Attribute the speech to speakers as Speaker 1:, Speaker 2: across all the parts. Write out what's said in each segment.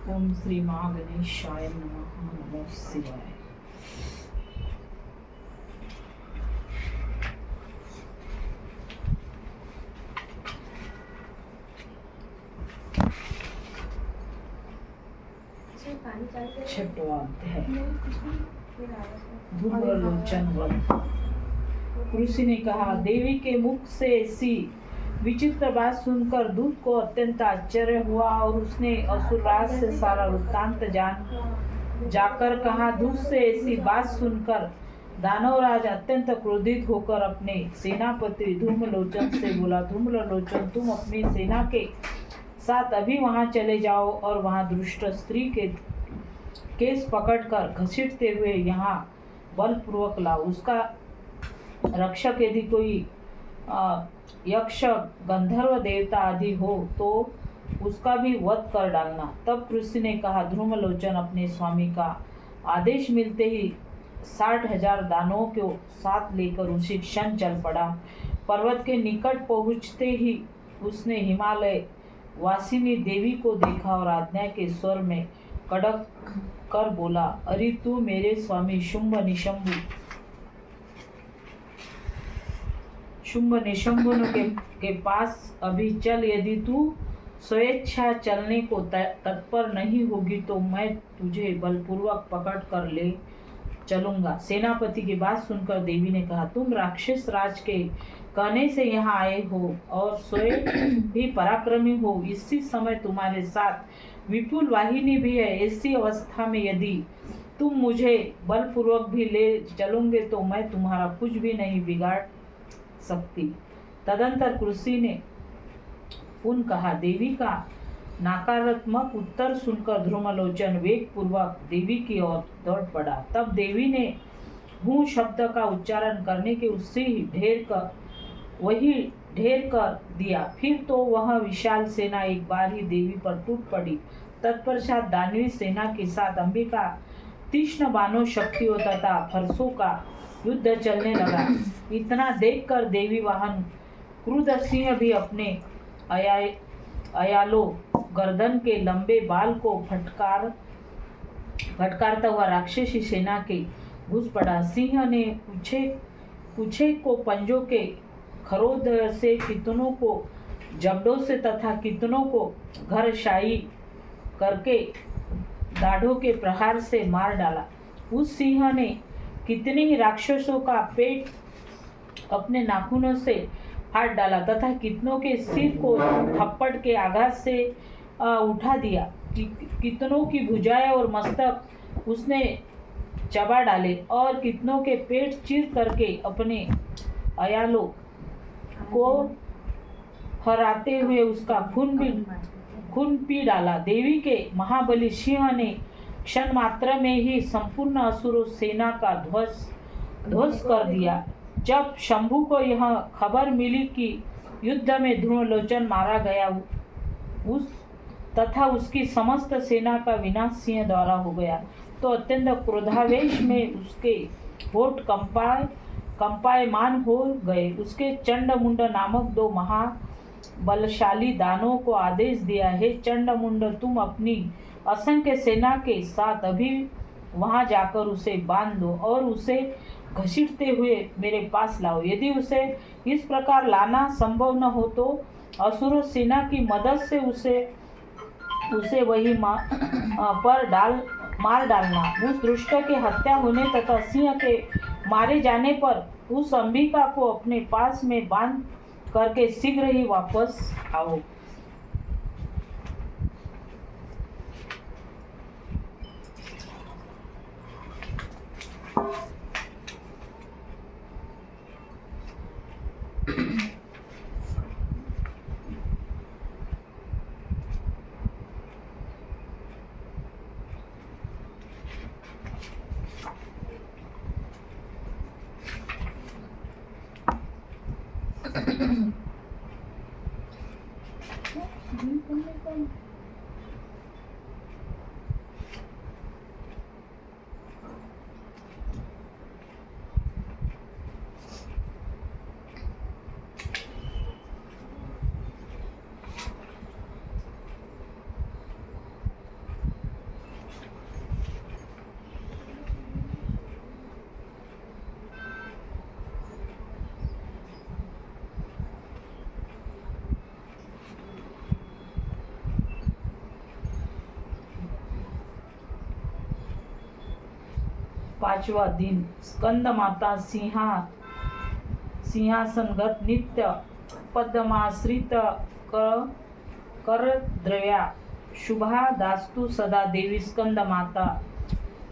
Speaker 1: ओम श्री महागणेशाय नमः। नमो शिवाय। छठवां अध्याय धूम्रलोचन वध। ऋषि ने कहा, देवी के मुख से ऐसी विचित्र बात सुनकर दूत को अत्यंत आश्चर्य हुआ और उसने असुरराज से सारा वृत्तांत जाकर कहा। दूत से ऐसी बात सुनकर दानवराज अत्यंत क्रोधित होकर अपने सेनापति धूम्रलोचन से बोला, धूम्रलोचन, तुम अपनी सेना के साथ अभी वहां चले जाओ और वहां दुष्ट स्त्री के केस पकड़कर घसीटते हुए यहाँ बलपूर्वक लाओ। उसका रक्षक यदि कोई यक्ष, गंधर्व, देवता आदि हो तो उसका भी वध कर डालना। तब ऋषि ने कहा, धूम्रलोचन, अपने स्वामी का आदेश मिलते ही 60,000 दानवों को साथ लेकर उसी क्षण चल पड़ा। पर्वत के निकट पहुँचते ही उसने हिमालय वासिनी देवी को देखा और आज्ञा के स्वर में कड़क कर बोला, अरे तू मेरे स्वामी शुंभ निशंभु के पास अभी चल। यदि तू स्वेच्छा चलने को तत्पर नहीं होगी तो मैं तुझे बलपूर्वक पकड़ कर ले चलूंगा। सेनापति की बात सुनकर देवी ने कहा, तुम राक्षस राज के कहने से यहाँ आए हो और स्वयं भी पराक्रमी हो। इसी समय तुम्हारे साथ विपुल वाहिनी भी है। ऐसी अवस्था में यदि तुम मुझे बलपूर्वक भी ले चलोगे तो मैं तुम्हारा कुछ भी नहीं बिगाड़ सकती। तदंतर ऋषि ने पुनः कहा। देवी का नकारात्मक उत्तर सुनकर धूम्रलोचन वेग पूर्वक देवी की ओर दौड़ पड़ा। तब देवी ने हूँ शब्द का उच्चारण करने के उससे ही ढेर कर दिया। फिर तो वह विशाल सेना एक बार ही देवी पर टूट पड़ी। तत्पश्चात दानवी सेना के साथ अंबिका तीक्ष्ण बाणों, शक्तियों तथा फरसों का युद्ध चलने लगा। इतना देखकर देवी वाहन क्रुद्ध सिंह भी अपने अयालो गर्दन के लंबे बाल को फटकारता हुआ राक्षसी सेना के घुस पड़ा। सिंह ने पूछे को पंजों के खरोद से, कितनों को जबड़ों से तथा कितनों को घरशाई करके दाढ़ों के प्रहार से मार डाला। उस सिंह ने कितने ही राक्षसों का पेट अपने नाखूनों से फाड़ डाला तथा कितनों के सिर को थप्पड़ के आघात से उठा दिया। कितनों की भुजाएं और मस्तक उसने चबा डाले और कितनों के पेट चीर करके अपने अयालों को हराते हुए उसका खून पी डाला। देवी के महाबली सिंह ने क्षण मात्र में ही संपूर्ण असुर सेना का ध्वंस कर दिया। जब शंभु को यह खबर मिली कि युद्ध में धूम्रलोचन मारा गया तथा उसकी समस्त सेना का विनाश सिंह द्वारा हो गया, तो अत्यंत क्रोधावेश में उसके होठ कंपायमान हो गए। उसके चंडमुंड नामक 2 महाबलशाली दानवों को आदेश दिया, हे चंडमुंड, तुम अपनी असंख्य सेना के साथ अभी वहां जाकर उसे बांध दो और उसे घसीटते हुए मेरे पास लाओ। यदि उसे इस प्रकार लाना संभव न हो तो असुर सेना की मदद से उसे वही मार डालना। उस दुष्ट के हत्या होने तथा सिंह के मारे जाने पर उस अंबिका को अपने पास में बांध करके शीघ्र ही वापस आओ। पांचवा दिन स्कंद माता सिंहासनगत नित्य पद्माश्रित कर द्रव्या शुभा दास्तु सदा देवी स्कंद माता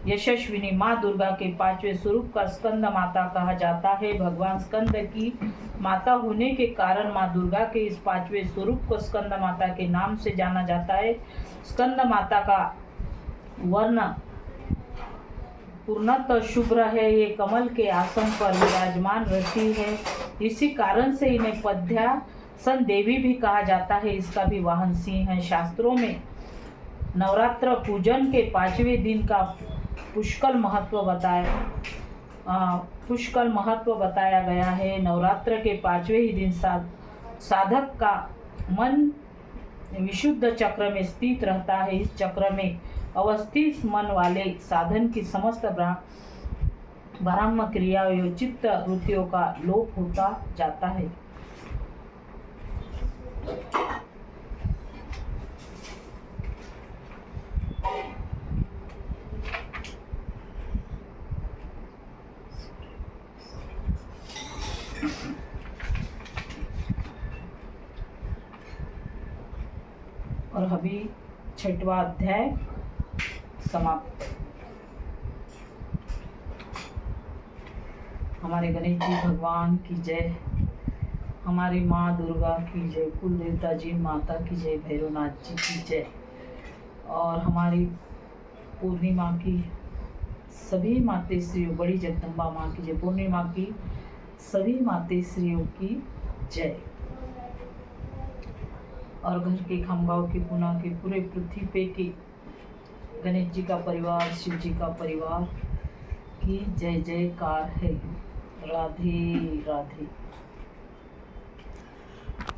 Speaker 1: यशस्विनी माँ दुर्गा के पांचवें स्वरूप का स्कंद माता कहा जाता है। भगवान स्कंद की माता होने के कारण माँ दुर्गा के इस पांचवें स्वरूप को स्कंद माता के नाम से जाना जाता है। स्कंद माता का वर्ण पूर्णतः शुभ्र है। ये कमल के आसन पर विराजमान रहती है, इसी कारण से इन्हें पद्मासन देवी भी कहा जाता है। इसका भी वाहन सिंह है। शास्त्रों में नवरात्र पूजन के पांचवें दिन का पुष्कल महत्व बताया गया है। नवरात्र के पांचवें ही दिन साधक का मन विशुद्ध चक्र में स्थित रहता है। इस चक्र में अवस्थित मन वाले साधन की समस्त ब्रह्म क्रिया एवं चित्त वृत्तियों का लोप होता जाता है। और अभी 6वां अध्याय समाप्त। हमारे गणेश जी भगवान की जय, हमारी माँ दुर्गा की जय, कुल देवता जी माता की जय, भैरवनाथ जी की जय, और हमारी पूर्णिमा की सभी मातेश्रियों, बड़ी जगदम्बा माँ की जय, पूर्णिमा की सभी मातेश्रियों की जय। और घर के खमगांव के पुना के पूरे पृथ्वी पे के गणेश जी का परिवार, शिव जी का परिवार की जय जयकार है। राधे राधे।